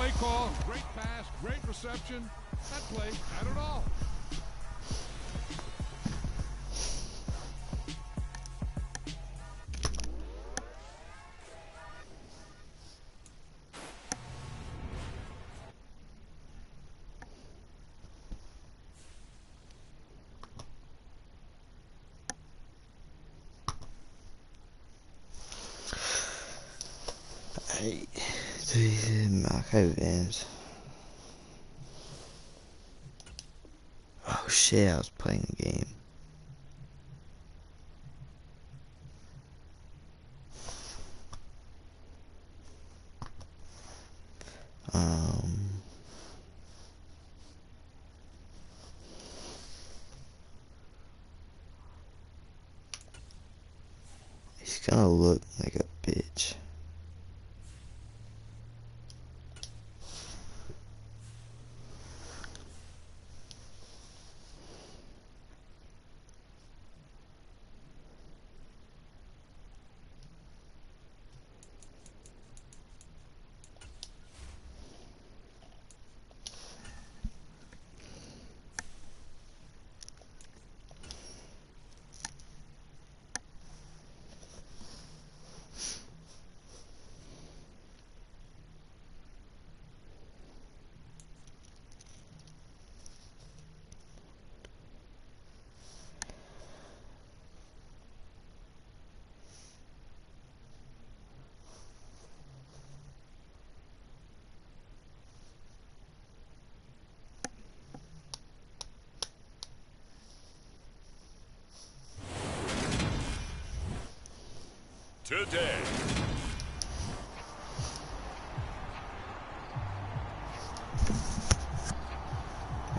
play call, great pass, great reception. That play had it all. Mark Evans. Oh shit, I was playing a game. He's gonna look like a bitch. Today.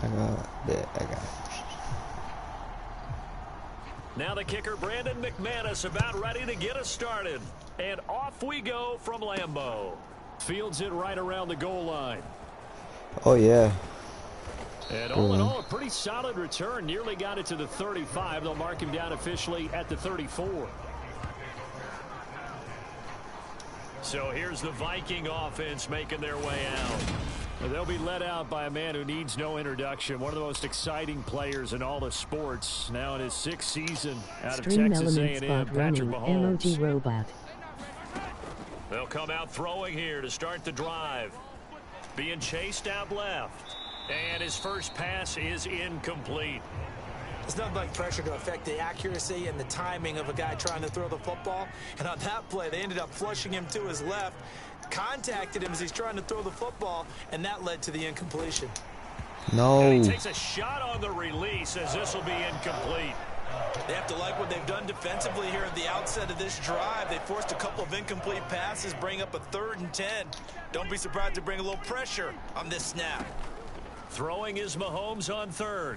I got it. Now the kicker, Brandon McManus, about ready to get us started. And off we go from Lambeau. Fields it right around the goal line. Oh yeah. And all in all, a pretty solid return. Nearly got it to the 35. They'll mark him down officially at the 34. So here's the Viking offense making their way out. They'll be led out by a man who needs no introduction. One of the most exciting players in all of sports. Now in his 6th season out of Texas A&M, Patrick Mahomes. Robot. They'll come out throwing here to start the drive. Being chased out left. And his first pass is incomplete. There's nothing like pressure to affect the accuracy and the timing of a guy trying to throw the football. And on that play, they ended up flushing him to his left, contacted him as he's trying to throw the football, and that led to the incompletion. No. And he takes a shot on the release as this will be incomplete. They have to like what they've done defensively here at the outset of this drive. They forced a couple of incomplete passes, bring up a 3rd and 10. Don't be surprised to bring a little pressure on this snap. Throwing is Mahomes on 3rd.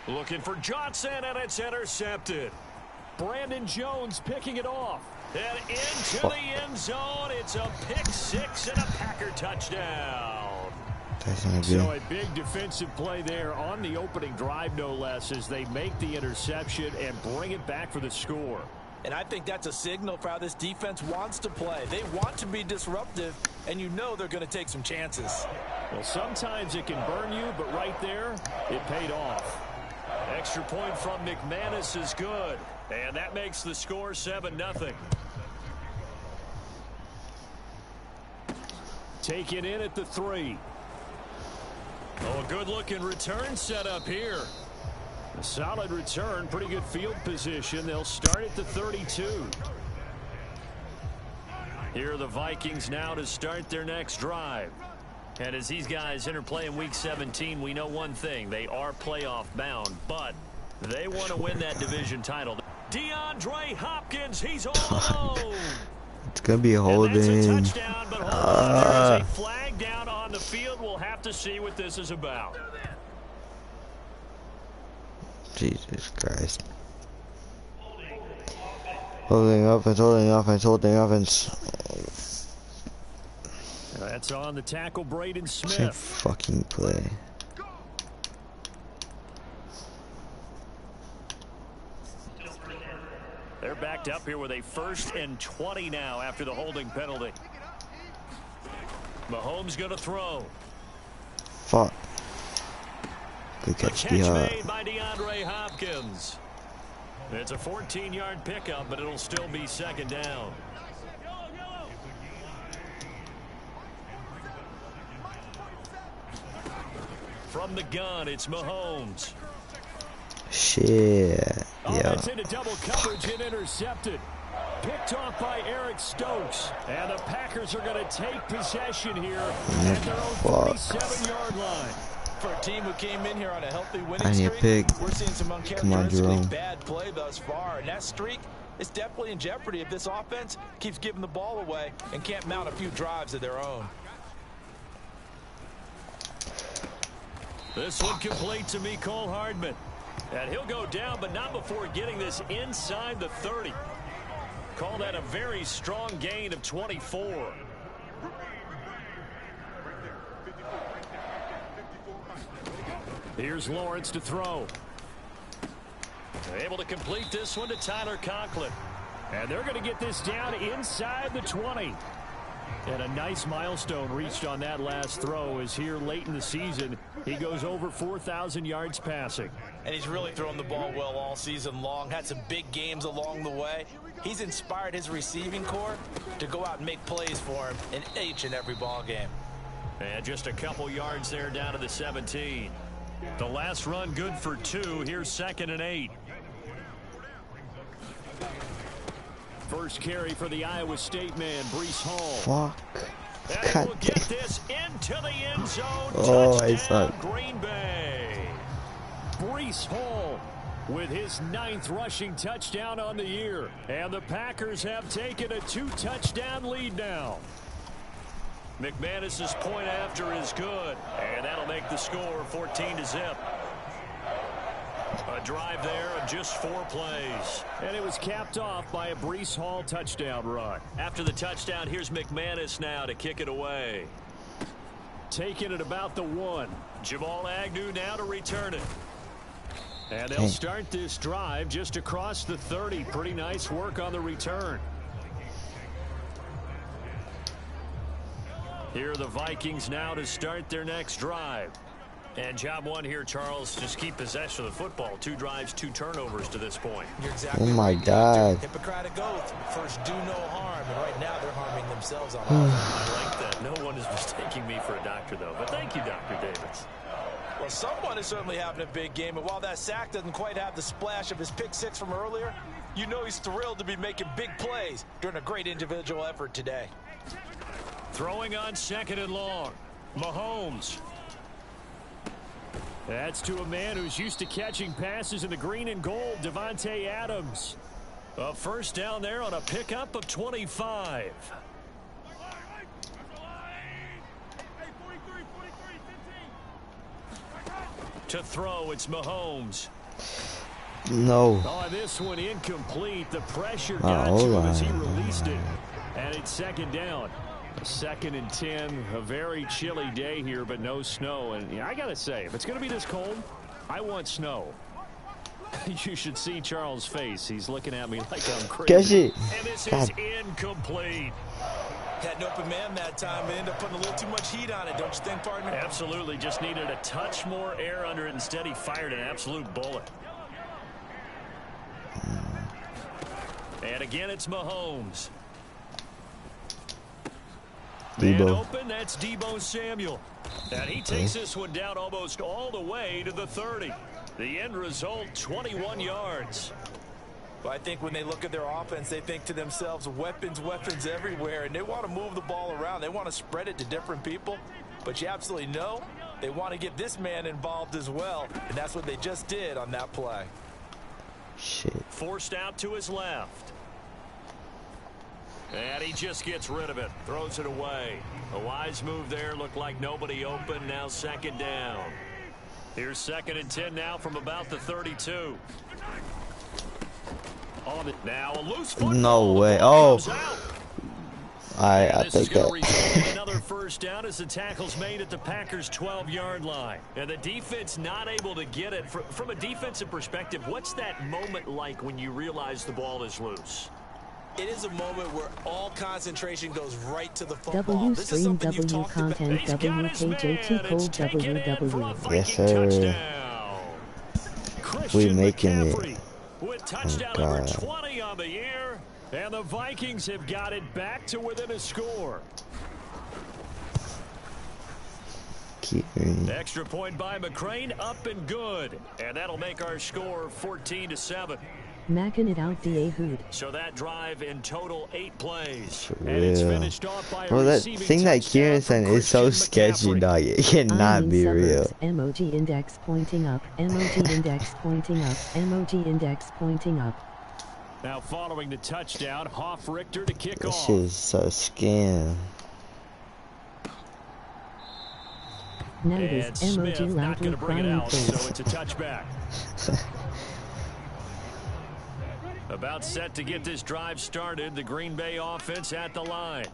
Looking for Johnson, and it's intercepted. Brandon Jones picking it off. And into the end zone. It's a pick 6 and a Packer touchdown. So a big defensive play there on the opening drive, no less, as they make the interception and bring it back for the score. And I think that's a signal for how this defense wants to play. They want to be disruptive, and you know they're going to take some chances. Well, sometimes it can burn you, but right there, it paid off. Extra point from McManus is good. And that makes the score 7-0. Taken in at the 3. Oh, a good-looking return set up here. A solid return, pretty good field position. They'll start at the 32. Here are the Vikings now to start their next drive. And as these guys interplay in Week 17, we know one thing. They are playoff bound, but they want to win that division title. DeAndre Hopkins, he's all alone. It's going to be a holding. That's a touchdown, but hold on, there's a flag down on the field. We'll have to see what this is about. Jesus Christ. Holding offense, holding offense, holding offense. That's on the tackle, Braden Smith. Same fucking play. They're back backed up here with a 1st and 20 now after the holding penalty. Mahomes going to throw. Fuck. Good catch, catch made by DeAndre Hopkins. It's a 14-yard pickup, but it'll still be 2nd down. From the gun, it's Mahomes. Shit. Yeah. That's into double coverage and intercepted. Picked off by Eric Stokes. And the Packers are going to take possession here at their own 37-yard line. For a team who came in here on a healthy winning streak, we're seeing some uncharacteristically bad play thus far. And that streak is definitely in jeopardy if this offense keeps giving the ball away and can't mount a few drives of their own. This one complete to Mecole Hardman. And he'll go down, but not before getting this inside the 30. Call that a very strong gain of 24. Here's Lawrence to throw. Able to complete this one to Tyler Conklin. And they're going to get this down inside the 20. And a nice milestone reached on that last throw as here late in the season he goes over 4,000 yards passing. And he's really thrown the ball well all season long. Had some big games along the way. He's inspired his receiving corps to go out and make plays for him in each and every ball game. And just a couple yards there down to the 17. The last run good for 2. Here's 2nd and 8. First carry for the Iowa State man, Breece Hall. Fuck. And we'll get this into the end zone. Oh, Touchdown, Green Bay. Breece Hall with his 9th rushing touchdown on the year. And the Packers have taken a 2-touchdown lead now. McManus's point after is good. And that'll make the score 14-0. A drive there of just 4 plays. And it was capped off by a Breece Hall touchdown run. After the touchdown, here's McManus now to kick it away. Taking it about the 1. Jamal Agnew now to return it. And they'll start this drive just across the 30. Pretty nice work on the return. Here are the Vikings now to start their next drive. And job 1 here, Charles, just keep possession of the football. 2 drives, 2 turnovers to this point. You're exactly oh my right. God. Hippocratic oath. First, do no harm. And right now, they're harming themselves on I like that. No one is mistaking me for a doctor, though. But thank you, Dr. Davis. Well, someone is certainly having a big game. And while that sack doesn't quite have the splash of his pick 6 from earlier, you know he's thrilled to be making big plays during a great individual effort today. Throwing on 2nd and long. Mahomes. That's to a man who's used to catching passes in the green and gold, Devontae Adams. A first down there on a pickup of 25. To throw, it's Mahomes. No. Oh, this one incomplete. The pressure got to him as he released it. And it's 2nd down. 2nd and 10. A very chilly day here, but no snow. And yeah, I got to say, if it's going to be this cold, I want snow. You should see Charles' face. He's looking at me like I'm crazy. And this is incomplete. Had an open man that time, but ended up putting a little too much heat on it, don't you think, partner? Absolutely. Just needed a touch more air under it. Instead, he fired an absolute bullet. And again, it's Mahomes. Man open, that's Deebo Samuel. And he takes this one down almost all the way to the 30. The end result, 21 yards. Well, I think when they look at their offense, they think to themselves, weapons, weapons everywhere. And they want to move the ball around. They want to spread it to different people. But you absolutely know they want to get this man involved as well. And that's what they just did on that play. Shit. Forced out to his left. And he just gets rid of it. Throws it away. A wise move there. Looked like nobody open. Now 2nd down. Here's 2nd and 10 now from about the 32. On it now. A loose football. No way. Oh. I This is think going to that. result in another first down as the tackle's made at the Packers' 12-yard line. And the defense not able to get it. From a defensive perspective, what's that moment like when you realize the ball is loose? It is a moment where all concentration goes right to the football. W This is stream something you've W talked about. content He's got his WKJT man. It's code taken in for a WW. Viking Yes, sir. touchdown. Christian making it. McCaffrey with touchdown Oh, number God. 20 on the year. And the Vikings have got it back to within a score. KIERAN. Extra point by McCrane, up and good. And that'll make our score 14-7. Macking it out DA Hood. So that drive in total 8 plays. For And it's real. finished off by a Bro, that receiving thing that touchdown KIERAN from sent is so Christian sketchy, McCaffrey. dog. It cannot be real. Suburbs, emoji index pointing up. Emoji index pointing up. Emoji index pointing up. Now following the touchdown, Hoff Richter to kick This off. shit is so scam. Now And this emoji Smith not loudly going to bring it crying out, so please. it's a touchback. About set to get this drive started, the Green Bay offense at the line.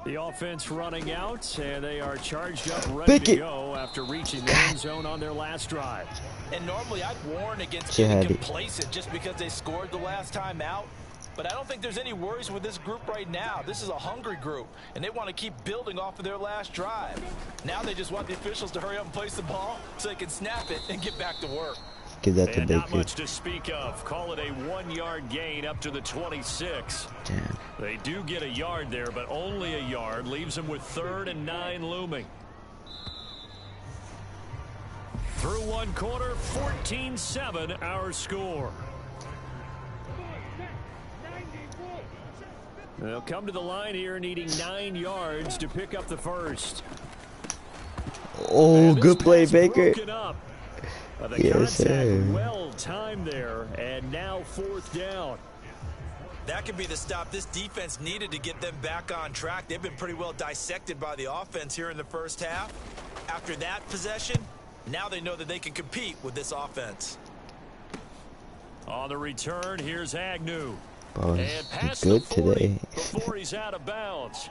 The offense running out, and they are charged up, ready to go after reaching the end zone on their last drive. And normally I'd warn against Yeah, getting dude. complacent just because they scored the last time out. But I don't think there's any worries with this group right now. This is a hungry group, and they want to keep building off of their last drive. Now they just want the officials to hurry up and place the ball so they can snap it and get back to work. Give that to And not Baker. much to speak of. Call it a 1-yard gain up to the 26. Damn. They do get a yard there, but only a yard. Leaves them with 3rd and 9 looming. Through one quarter, 14-7 our score. They'll come to the line here needing 9 yards to pick up the first. Oh, And this good play, pass Baker. broken up. The Yes, contact sir. well timed there, and now 4th down. That could be the stop this defense needed to get them back on track. They've been pretty well dissected by the offense here in the first half. After that possession, now they know that they can compete with this offense. On the return, here's Agnew. Bro, And he's past good the 40 today. before he's out of bounds.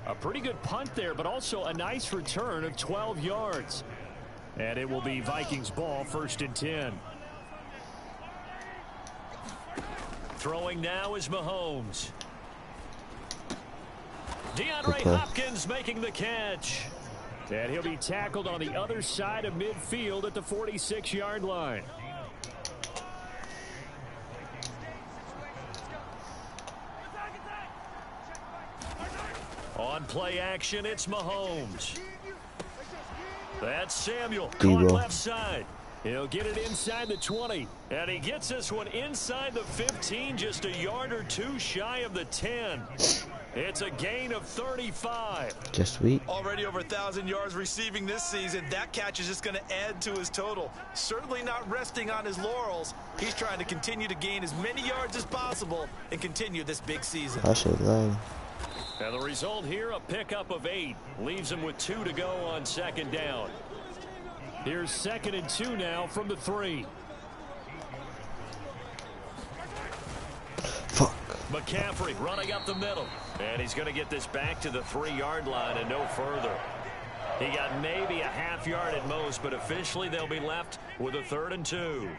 A pretty good punt there, but also a nice return of 12 yards. And it will be Vikings ball, 1st and 10. Throwing now is Mahomes. DeAndre Okay. Hopkins making the catch. And he'll be tackled on the other side of midfield at the 46-yard line. On play action, it's Mahomes. That's Samuel, caught Debo. left side. He'll get it inside the 20. And he gets this one inside the 15, just a yard or 2 shy of the 10. It's a gain of 35. Just sweet. Already over 1,000 yards receiving this season. That catch is just going to add to his total. Certainly not resting on his laurels. He's trying to continue to gain as many yards as possible and continue this big season. I should lie. And the result here, a pickup of 8. Leaves him with 2 to go on 2nd down. Here's 2nd and 2 now from the 3. Fuck. McCaffrey running up the middle. And he's going to get this back to the 3-yard line and no further. He got maybe a half yard at most, but officially they'll be left with a 3rd and 2.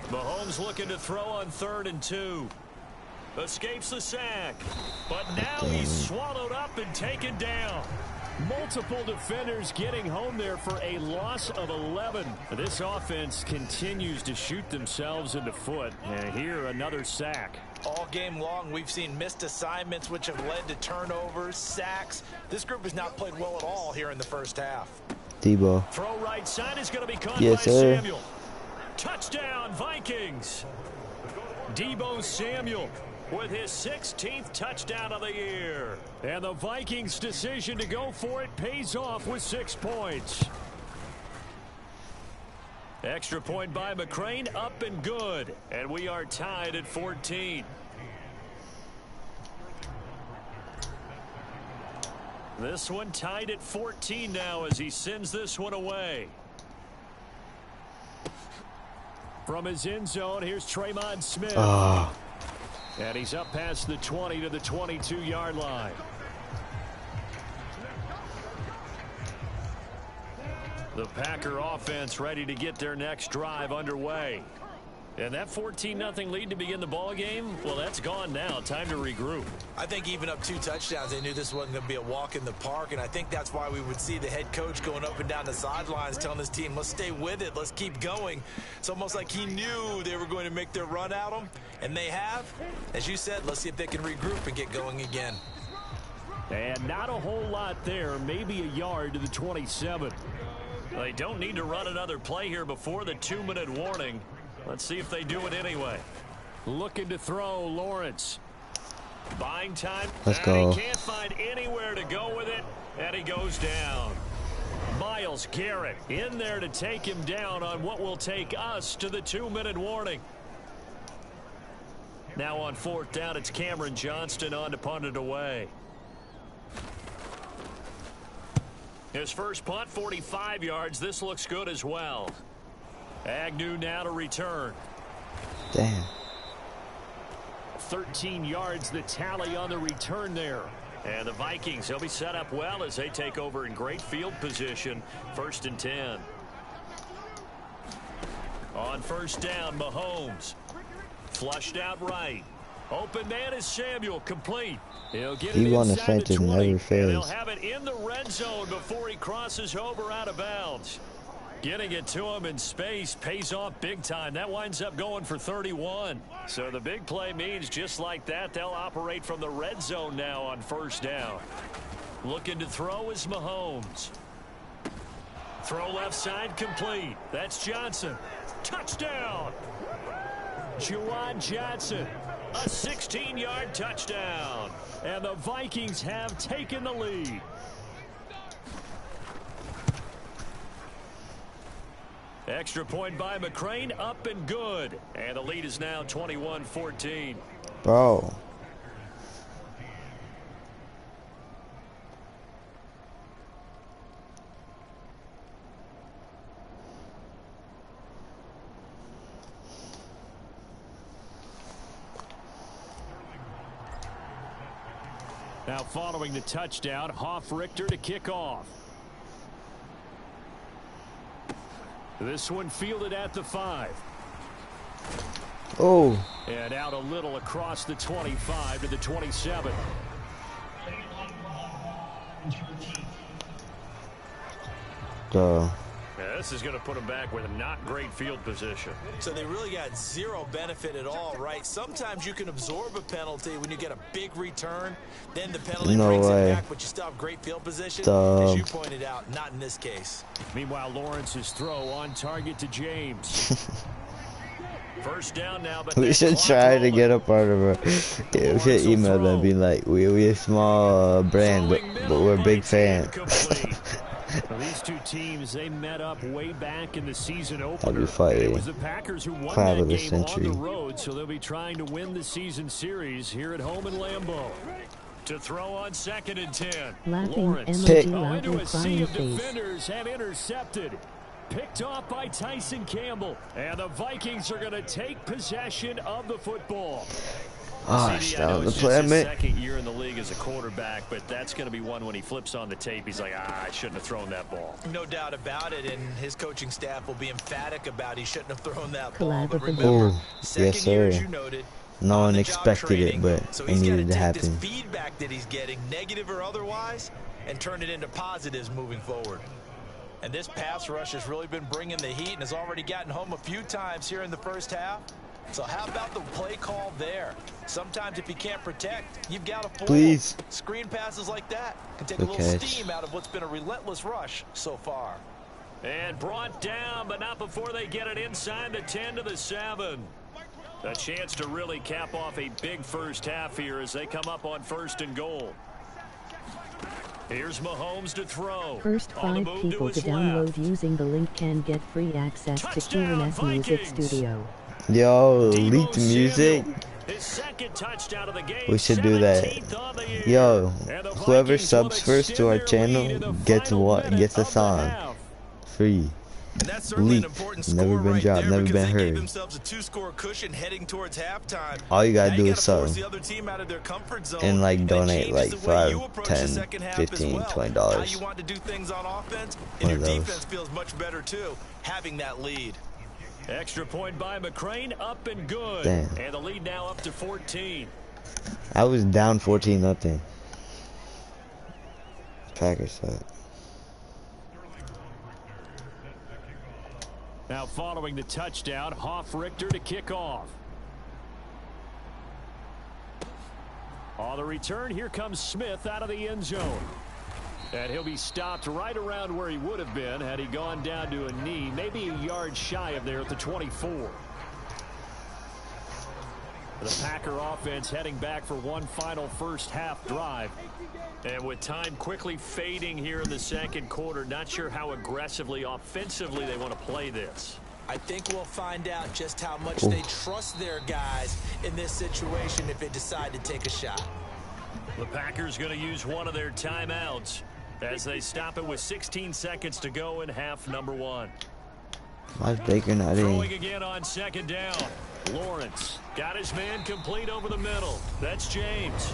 Mahomes looking to throw on 3rd and 2. Escapes the sack. But now he's swallowed up and taken down. Multiple defenders getting home there for a loss of 11. This offense continues to shoot themselves in the foot. And here another sack. All game long, we've seen missed assignments, which have led to turnovers, sacks. This group has not played well at all here in the first half. Debo. Throw right side is going to be caught Yes, by sir. Samuel. Touchdown, Vikings. Deebo Samuel with his 16th touchdown of the year. And the Vikings' decision to go for it pays off with 6 points. Extra point by McCrane, up and good. And we are tied at 14. This one tied at 14 now as he sends this one away. From his end zone, here's Traymon Smith. Oh. And he's up past the 20 to the 22-yard line. The Packer offense ready to get their next drive underway. And that 14-0 lead to begin the ball game, well, that's gone now. Time to regroup. I think even up 2 touchdowns, they knew this wasn't going to be a walk in the park, and I think that's why we would see the head coach going up and down the sidelines telling his team, let's stay with it, let's keep going. It's almost like he knew they were going to make their run at him, and they have. As you said, let's see if they can regroup and get going again. And not a whole lot there, maybe a yard to the 27. They don't need to run another play here before the 2-minute warning. Let's see if they do it anyway. Looking to throw, Lawrence. Buying time. Let's go. He can't find anywhere to go with it, and he goes down. Myles Garrett in there to take him down on what will take us to the 2-minute warning. Now on 4th down, it's Cameron Johnston on to punt it away. His first punt, 45 yards. This looks good as well. Agnew now to return. Damn. 13 yards the tally on the return there. And the Vikings, they'll be set up well as they take over in great field position. 1st and 10. On 1st down, Mahomes. Flushed out right. Open man is Samuel, complete. He'll get it inside the 20, and they'll have it in the red zone before he crosses over out of bounds. Getting it to him in space pays off big time. That winds up going for 31. So the big play means just like that, they'll operate from the red zone now on 1st down. Looking to throw is Mahomes. Throw left side complete. That's Johnson. Touchdown. Juwan Johnson. A 16-yard touchdown. And the Vikings have taken the lead. Extra point by McCrane, up and good. And the lead is now 21-14. Bro. Now following the touchdown, Hoff-Richter to kick off. This one fielded at the 5. Oh. And out a little across the 25 to the 27. Duh. Yeah, this is going to put them back with a not great field position. So they really got zero benefit at all, right? Sometimes you can absorb a penalty when you get a big return. Then the penalty brings it back, but you still have great field position. As you pointed out, not in this case. Meanwhile, Lawrence's throw on target to James. 1st down now, but we should try to get a part of it. Yeah, we should email them, be like, we're a small brand, but we're a big fan. Well, these two teams, they met up way back in the season opener. I'll be fighting. It was the Packers who won that game on the road, so they'll be trying to win the season series here at home in Lambeau. To throw on 2nd and 10. Lawrence into a sea of defenders and intercepted. Picked off by Tyson Campbell. And the Vikings are going to take possession of the football. Oh, that was just his 2nd year in the league as a quarterback, but that's going to be one when he flips on the tape. He's like, I shouldn't have thrown that ball. No doubt about it, and his coaching staff will be emphatic about he shouldn't have thrown that ball. But remember, yes, sir. Year, as you noted, no one expected it, but so it needed to happen. This feedback that he's getting, negative or otherwise, and turn it into positives moving forward. And this pass rush has really been bringing the heat and has already gotten home a few times here in the 1st half. So how about the play call there? Sometimes if you can't protect, you've got to fool. Please. Screen passes like that can take a little steam out of what's been a relentless rush so far. And brought down, but not before they get it inside the 10 to the 7. A chance to really cap off a big 1st half here as they come up on 1st and goal. Here's Mahomes to throw. First 5 people to download using the link can get free access to KIERAN's Music Studio. Yo, leaked music. We should do that. Yo, whoever subs first to our channel gets a song free. And that's certainly an Leaked. important Never score been right dropped, there never because been they gave heard. themselves a 2-score cushion heading towards halftime. All you gotta Now do you is gotta force something. the other team out of their comfort zone, And like it donate changes like the way you $5, approach the $10, second half as $15, well. $20. How you want to do things on offense, and One your of those. defense feels much better too, having that lead. Extra point by McCrane, up and good. Damn. And the lead now up to 14. I was down 14-0. Packers suck. Now following the touchdown, Hoff-Richter to kick off. On the return, here comes Smith out of the end zone. And he'll be stopped right around where he would have been had he gone down to a knee, maybe a yard shy of there at the 24. The Packer offense heading back for one final first half drive. And with time quickly fading here in the second quarter, not sure how aggressively offensively they want to play this. I think we'll find out just how much they trust their guys in this situation if they decide to take a shot. The Packers going to use one of their timeouts as they stop it with 16 seconds to go in half number one. Why is Baker not Throwing in? again on second down. Lawrence got his man complete over the middle. That's James.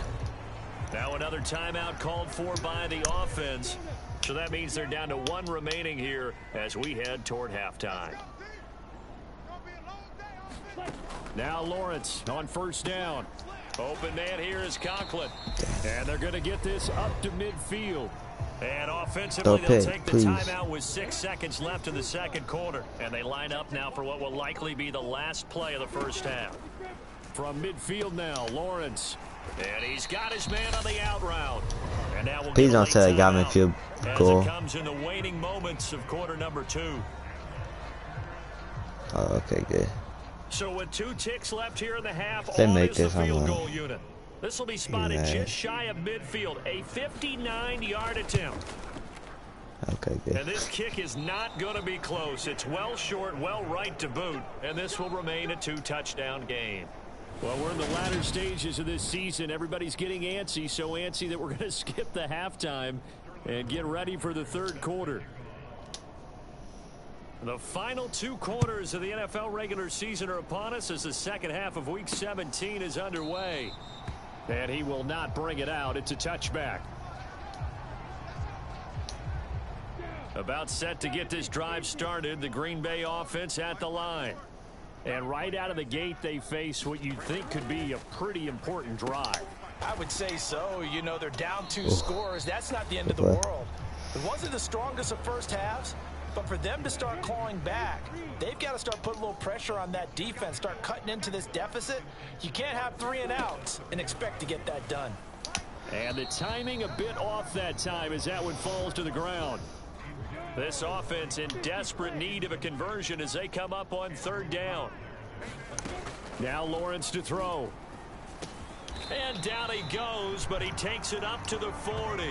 Now another timeout called for by the offense. So that means they're down to one remaining here as we head toward halftime. Now Lawrence on first down. Open man here is Conklin. And they're going to get this up to midfield. And offensively, they'll take the timeout with 6 seconds left in the second quarter. And they line up now for what will likely be the last play of the first half. From midfield now, Lawrence. And he's got his man on the out route. And now we'll Please don't say I got midfield goal. As it comes in the waning moments of quarter number 2. Oh, okay, good. So with 2 ticks left here in the half, They on make is the this, I'm field like, goal unit. This will be spotted just shy of midfield, a 59-yard attempt. Okay, good. And this kick is not going to be close. It's well short, well right to boot, and this will remain a 2-touchdown game. Well, we're in the latter stages of this season. Everybody's getting antsy, so antsy that we're going to skip the halftime and get ready for the third quarter. The final 2 quarters of the NFL regular season are upon us as the second half of Week 17 is underway. And he will not bring it out. It's a touchback. About set to get this drive started. The Green Bay offense at the line. And right out of the gate, they face what you'd think could be a pretty important drive. I would say so. You know, they're down 2 scores. That's not the end of the world. It wasn't the strongest of first halves, but for them to start clawing back, they've got to start putting a little pressure on that defense, start cutting into this deficit. You can't have 3 and outs and expect to get that done. And the timing a bit off that time as that one falls to the ground. This offense in desperate need of a conversion as they come up on third down. Now Lawrence to throw. And down he goes, but he takes it up to the 40.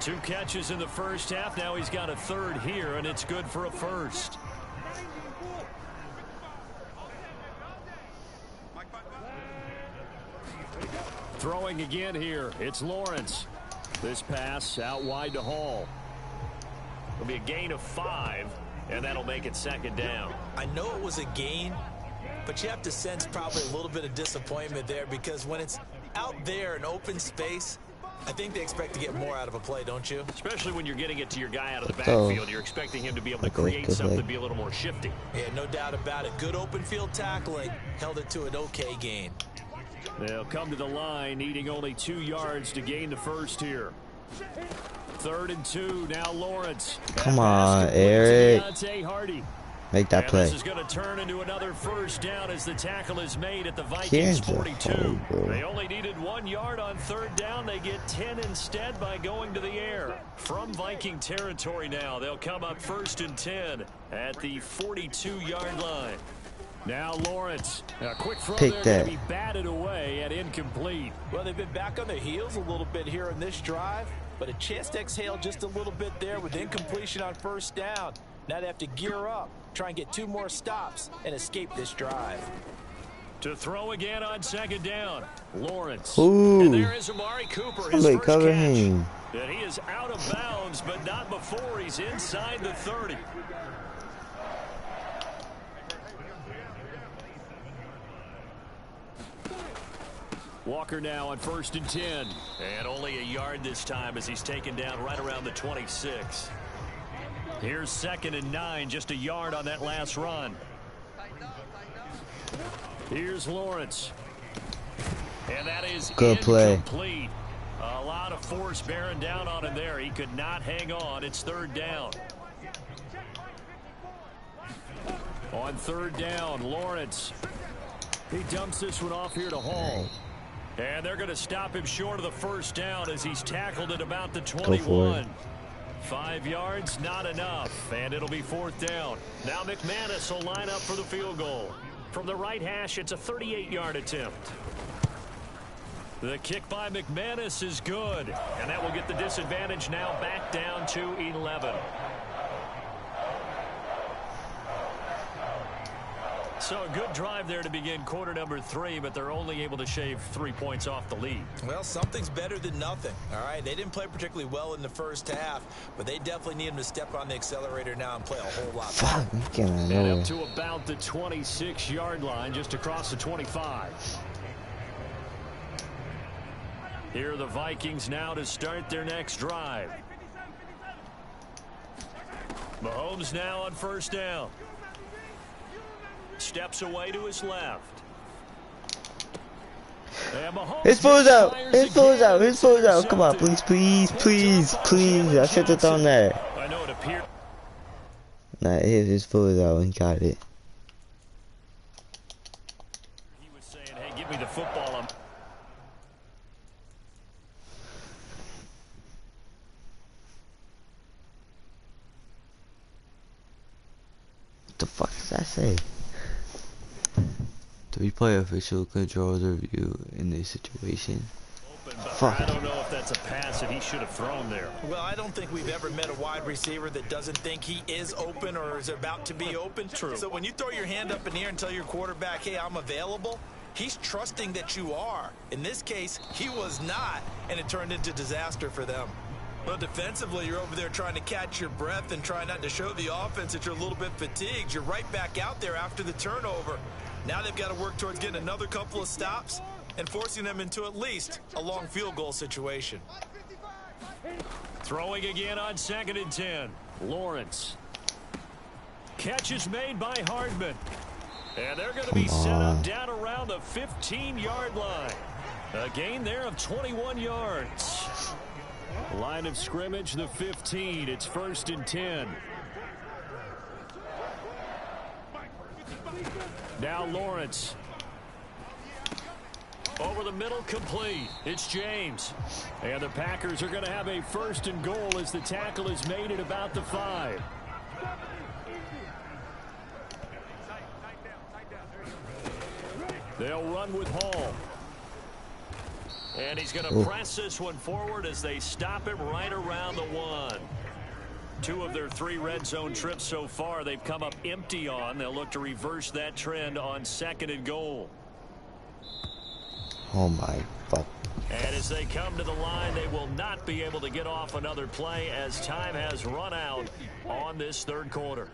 2 catches in the first half. Now he's got a third here, and it's good for a first. Throwing again here. It's Lawrence. This pass out wide to Hall. It'll be a gain of 5, and that'll make it second down. I know it was a gain, but you have to sense probably a little bit of disappointment there because when it's out there in open space, I think they expect to get more out of a play, don't you? Especially when you're getting it to your guy out of the backfield. You're expecting him to be able to create something, be a little more shifty. Yeah, no doubt about it. Good open field tackling. Held it to an okay gain. They'll come to the line, needing only 2 yards to gain the first here. 3rd and 2. Now Lawrence. Come on, Eric. Make that play. This is going to turn into another first down as the tackle is made at the Vikings 42. They only needed 1 yard on third down. They get 10 instead by going to the air. From Viking territory now, they'll come up 1st and 10 at the 42-yard line. Now Lawrence, a quick throw there going to be batted away and incomplete. Well, they've been back on their heels a little bit here in this drive, but a chance to exhale just a little bit there with incompletion on first down. Now they have to gear up, try and get 2 more stops and escape this drive. To throw again on second down, Lawrence. Ooh. And there is Amari Cooper, his first cover catch. him. And he is out of bounds, but not before he's inside the 30. Walker now on 1st and 10. And only a yard this time as he's taken down right around the 26. Here's 2nd and 9, just a yard on that last run. Here's Lawrence. And that is good play. Incomplete. A lot of force bearing down on him there. He could not hang on. It's 3rd down. On 3rd down, Lawrence. He dumps this one off here to Hall. And they're going to stop him short of the 1st down as he's tackled at about the 21. 5 yards, not enough. And it'll be 4th down. Now McManus will line up for the field goal. From the right hash, it's a 38-yard attempt. The kick by McManus is good. And that will get the disadvantage now back down to 11. So a good drive there to begin quarter number 3, but they're only able to shave 3 points off the lead. Well, something's better than nothing. All right, they didn't play particularly well in the 1st half, but they definitely need them to step on the accelerator now and play a whole lot better. And up to about the 26-yard line, just across the 25. Here are the Vikings now to start their next drive. Mahomes now on 1st down. Steps away to his left. His foot's out. His foot's out. His foot's out. Come on, please, please, please, please. I should have thrown that. I know it appeared. Nah, his foot is out and got it. He was saying, hey, give me the football. What the fuck does that say? The replay official controls the review in this situation. Fuck. I don't know if that's a pass that he should have thrown there. Well, I don't think we've ever met a wide receiver that doesn't think he is open or is about to be open. True. So when you throw your hand up in the air and tell your quarterback, hey, I'm available, he's trusting that you are. In this case, he was not, and it turned into disaster for them. Well, defensively, you're over there trying to catch your breath and try not to show the offense that you're a little bit fatigued. You're right back out there after the turnover. Now they've got to work towards getting another couple of stops and forcing them into at least a long field goal situation. Throwing again on 2nd and 10. Lawrence. Catch is made by Hardman. And they're going to be set up down around the 15-yard line. A gain there of 21 yards. Line of scrimmage, the 15. It's 1st and 10. Now Lawrence. Over the middle, complete. It's James. And the Packers are going to have a 1st and goal as the tackle is made at about the 5. They'll run with Hall. And he's going to press this one forward as they stop him right around the 1. 2 of their 3 red zone trips so far they've come up empty on. They'll look to reverse that trend on 2nd and goal. Oh my fuck. And as they come to the line, they will not be able to get off another play as time has run out on this 3rd quarter.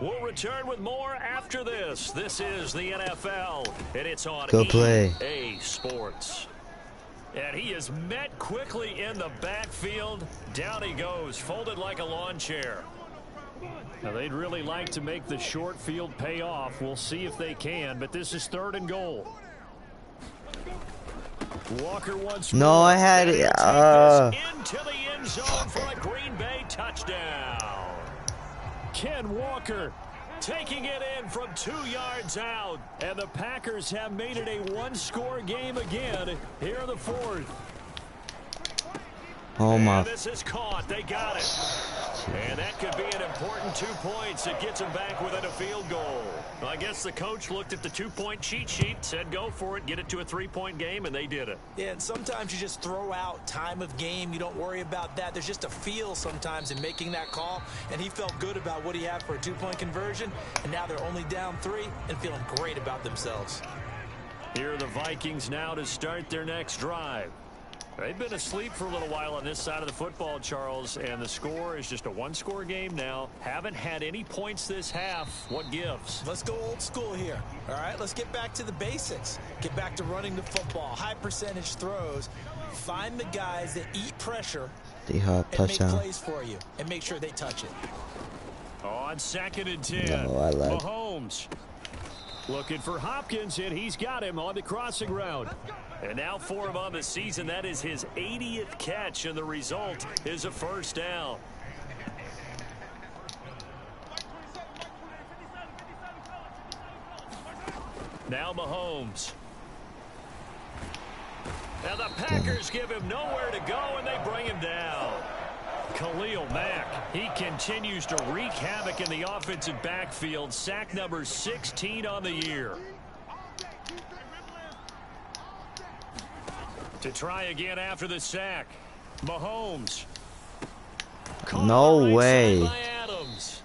We'll return with more after this. This is the NFL, and it's on EA Sports. And he is met quickly in the backfield. Down he goes, folded like a lawn chair. Now, they'd really like to make the short field pay off. We'll see if they can, but this is 3rd and goal. Walker once more. No, I had it. Into the end zone for a Green Bay touchdown. Ken Walker taking it in from 2 yards out. And the Packers have made it a 1-score game again here in the 4th. Oh my. And this is caught. They got it. And that could be an important 2 points. It gets them back within a field goal. Well, I guess the coach looked at the 2-point cheat sheet, said go for it, get it to a 3-point game, and they did it. Yeah, and sometimes you just throw out time of game. You don't worry about that. There's just a feel sometimes in making that call, and he felt good about what he had for a 2-point conversion, and now they're only down 3 and feeling great about themselves. Here are the Vikings now to start their next drive. They've been asleep for a little while on this side of the football, Charles, and the score is just a one-score game now. Haven't had any points this half. What gives? Let's go old school here. All right, let's get back to the basics. Get back to running the football, high percentage throws. Find the guys that eat pressure D-Hop and make touchdown. plays for you, and make sure they touch it. On 2nd and 10, No, I lied. Mahomes looking for Hopkins, and he's got him on the crossing route. And now 4 of them on the season. That is his 80th catch, and the result is a first down. Now Mahomes. Now the Packers give him nowhere to go, and they bring him down. Khalil Mack, he continues to wreak havoc in the offensive backfield. Sack number 16 on the year. To try again after the sack. Mahomes. No way. By Adams.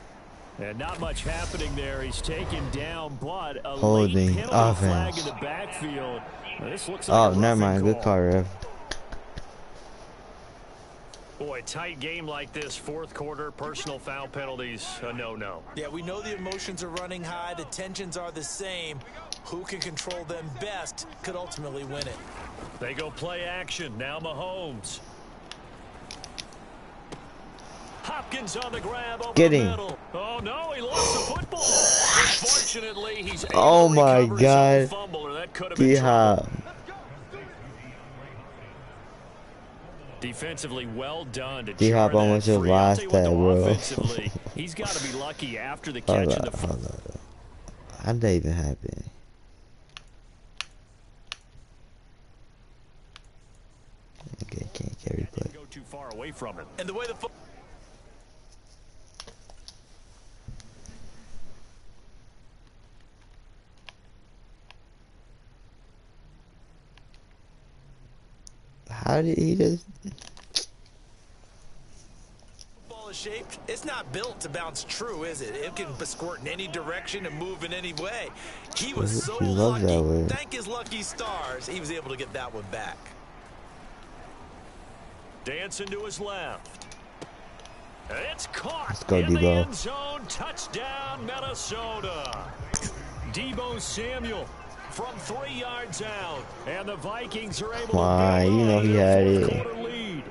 And not much happening there. He's taken down, but a Holding late penalty flag offense. in the backfield. This looks like Oh, a never mind. roughing Good call, Rev. Boy, tight game like this, fourth quarter, personal foul penalties, a no-no. Yeah, we know the emotions are running high. The tensions are the same. Who can control them best could ultimately win it. They go play action. Now Mahomes. Hopkins on the grab over Get the him. middle. Oh, no, he lost the football. Unfortunately, he's able Oh to my recover his own God. fumble, or that could have been trouble. D-Hop. Defensively well done to D-Hop jar that almost just free. I'll tell lost you what, that, though, bro. offensively, he's got to be lucky after the catch Hold in up, the hold up. How did that even happen? Okay, can't carry play. didn't go too far away from him. And the way the How did he just... football is shaped, it's not built to bounce true, is it? It can squirt in any direction and move in any way. He was so He loves that way. lucky. Thank his lucky stars, he was able to get that one back. Dancing to his left. It's caught. Let's go, in the Debo. end zone. Touchdown, Minnesota. Debo Samuel from 3 yards out. And the Vikings are able Why, to you know he had build a it. fourth-quarter lead.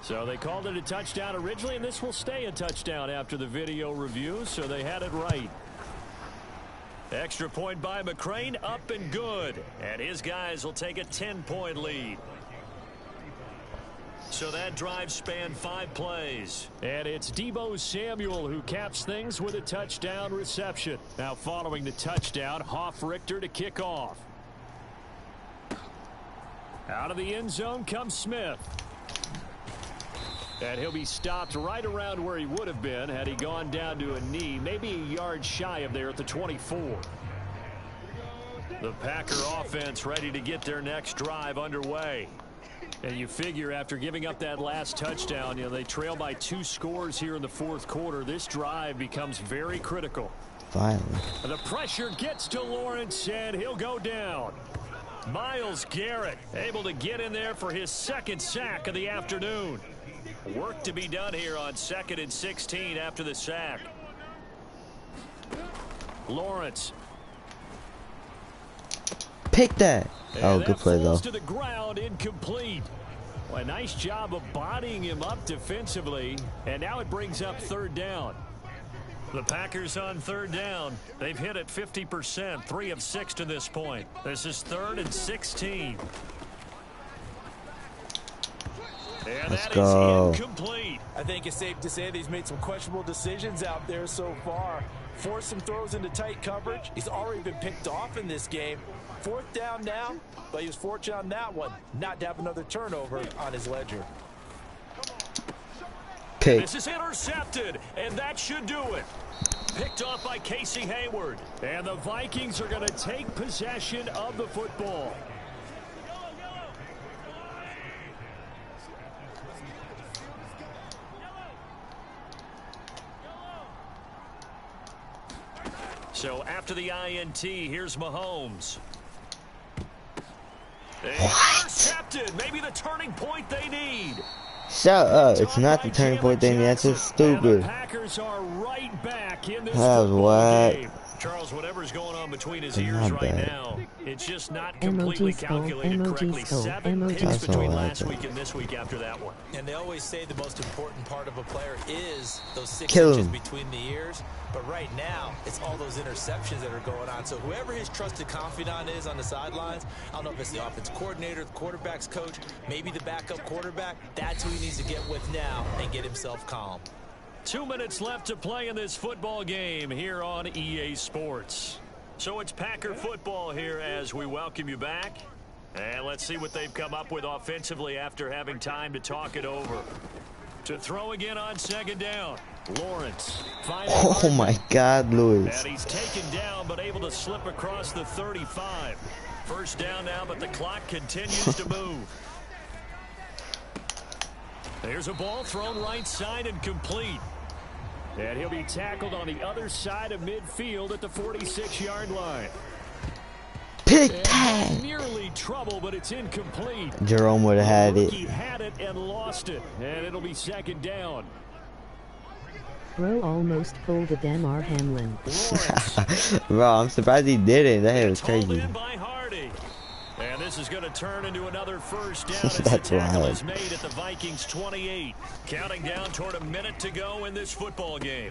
So they called it a touchdown originally, and this will stay a touchdown after the video review, so they had it right. Extra point by McCrane, up and good. And his guys will take a 10-point lead. So that drive spanned 5 plays. And it's Debo Samuel who caps things with a touchdown reception. Now following the touchdown, Hoff-Richter to kick off. Out of the end zone comes Smith. And he'll be stopped right around where he would have been had he gone down to a knee, maybe a yard shy of there at the 24. The Packer offense ready to get their next drive underway. And you figure after giving up that last touchdown, you know, they trail by 2 scores here in the fourth quarter. This drive becomes very critical. Finally. The pressure gets to Lawrence, and he'll go down. Myles Garrett able to get in there for his 2nd sack of the afternoon. Work to be done here on 2nd and 16 after the sack. Lawrence. Pick that. Oh, And good that play, though. falls to the ground, incomplete. Well, a nice job of bodying him up defensively, and now it brings up 3rd down. The Packers on 3rd down. They've hit it 50%, 3 of 6 to this point. This is 3rd and 16. And Let's that go. is incomplete. I think it's safe to say that he's made some questionable decisions out there so far. Forced some throws into tight coverage. He's already been picked off in this game. 4th down now, but he was fortunate on that one not to have another turnover on his ledger. Pick. This is intercepted, and that should do it. Picked off by Casey Hayward. And the Vikings are going to take possession of the football. So after the INT, here's Mahomes. Intercepted. Maybe the turning point they need. Shut up. It's not the turning point they need. That's just stupid. The Packers are right back in this That was football what? game. Charles, whatever's going on between his ears right now, it's just not completely Emoji skull, calculated emoji correctly. skull, 7 emoji picks skull. between last week and this week after that one. And they always say the most important part of a player is those 6 Kill inches him. between the ears. But right now, it's all those interceptions that are going on. So whoever his trusted confidant is on the sidelines, I don't know if it's the offense coordinator, the quarterback's coach, maybe the backup quarterback, that's who he needs to get with now and get himself calm. 2 minutes left to play in this football game here on EA Sports. So it's Packer football here as we welcome you back. And let's see what they've come up with offensively after having time to talk it over. To throw again on second down. Lawrence. Oh my God, Lewis. And he's taken down but able to slip across the 35. First down now, but the clock continues to move. There's a ball thrown right side and complete. And he'll be tackled on the other side of midfield at the 46-yard line. Pick And tag. nearly trouble, but it's incomplete. Jerome would have had it. He had it and lost it. And it'll be second down. Bro almost pulled a Damar Hamlin. Lawrence. Bro, I'm surprised he didn't. That was It's hauled crazy. in by Hardy. And this is going to turn into another first down as the That's tackle wild. is made at the Vikings 28. Counting down toward a minute to go in this football game.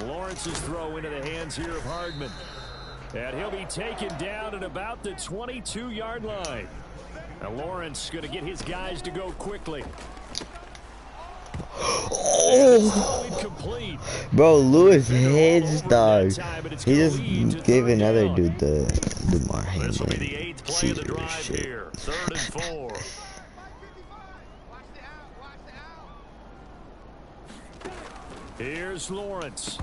Lawrence's throw into the hands here of Hardman. And he'll be taken down at about the 22-yard line. Now Lawrence going to get his guys to go quickly. Oh, Incomplete. bro, Lewis hits, dog. He just gave another dude the Damar This will be the Hamlin 8th play of the Caesar drive shit. here. 3rd and 4. Here's Lawrence.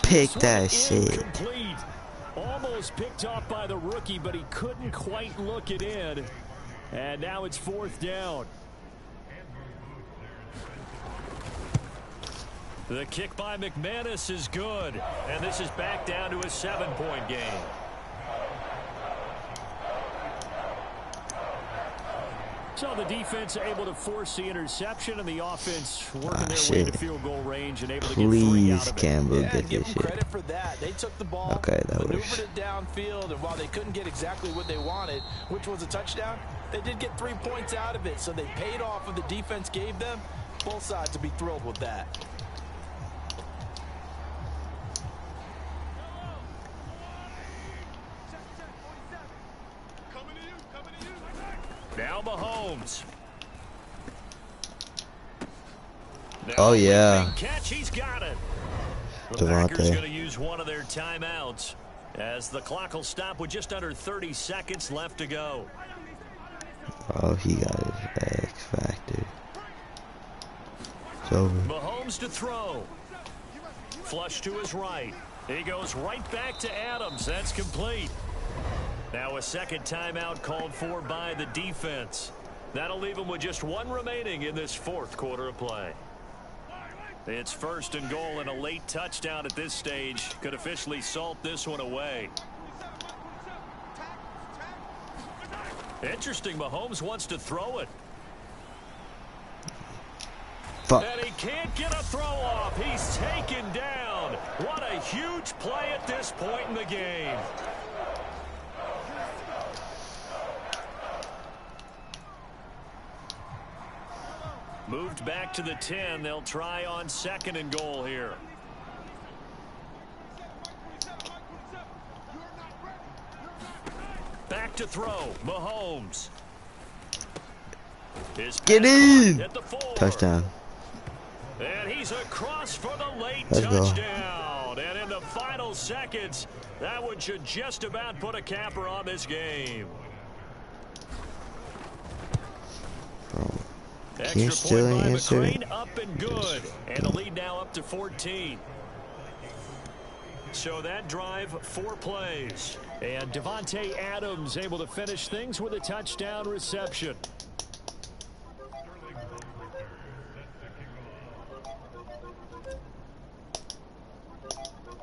Pick that Swing shit. incomplete. Almost picked off by the rookie, but he couldn't quite look it in. And now it's 4th down. The kick by McManus is good. And this is back down to a 7-point game. So the defense able to force the interception, and the offense working their way to field goal range and able to get 3 out Please, of it. Campbell, Yeah, get give this them shit. credit for that. They took the ball, Okay, that maneuvered works. it downfield, and while they couldn't get exactly what they wanted, which was a touchdown, they did get 3 points out of it, so they paid off what the defense gave them. Both sides to be thrilled with that. Now Mahomes. Oh, yeah. Big catch, he's got it. The Packers Devontae. going to use one of their timeouts as the clock will stop with just under 30 seconds left to go. Oh, he got his X factor. It's over. Mahomes to throw. Flush to his right. He goes right back to Adams. That's complete. Now a second timeout called for by the defense. That'll leave them with just 1 remaining in this 4th quarter of play. It's 1st and goal, and a late touchdown at this stage could officially salt this one away. Interesting, Mahomes wants to throw it. Fuck. And he can't get a throw off. He's taken down. What a huge play at this point in the game. Moved back to the 10. They'll try on 2nd and goal here. Back to throw. Mahomes. Get in! At the 4. Touchdown. And he's across for the late Let's go. touchdown. And in the final seconds, that one should just about put a capper on this game. He still ain't answered. McCrane up and good. And the lead now up to 14. So that drive, 4 plays. And Davante Adams able to finish things with a touchdown reception.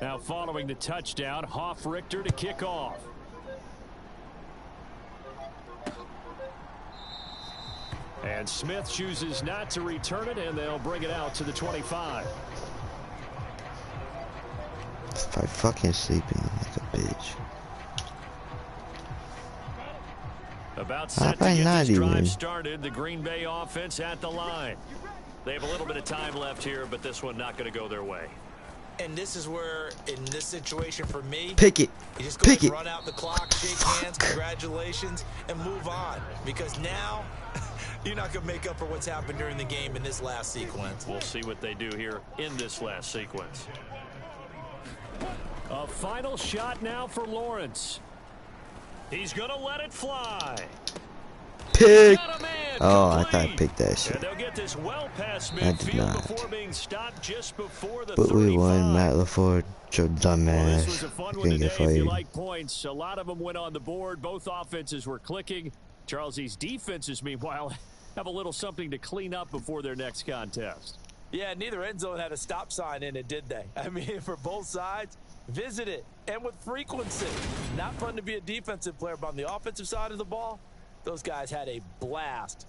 Now Now following the touchdown, Richter to kick off. And Smith chooses not to return it, and they'll bring it out to the 25. Start fucking sleeping like a bitch. About set to get this drive started, the Green Bay offense at the line. They have a little bit of time left here, but this one not going to go their way. And this is where, in this situation for me, pick it. You just go ahead and run out the clock, shake hands, congratulations, and move on. Because now, you're not going to make up for what's happened during the game in this last sequence. We'll see what they do here in this last sequence. A final shot now for Lawrence. He's going to let it fly. Pick. Oh, I thought I picked that shit. They'll get this well past midfield before being stopped just before the but 35. We won. Matt LaFleur, your dumbass. Well, this was a fun one today if you like points. A lot of them went on the board. Both offenses were clicking. Charles, these defenses, meanwhile, have a little something to clean up before their next contest. Yeah, neither end zone had a stop sign in it, did they? I mean, for both sides, visit it, and with frequency. Not fun to be a defensive player, but on the offensive side of the ball, those guys had a blast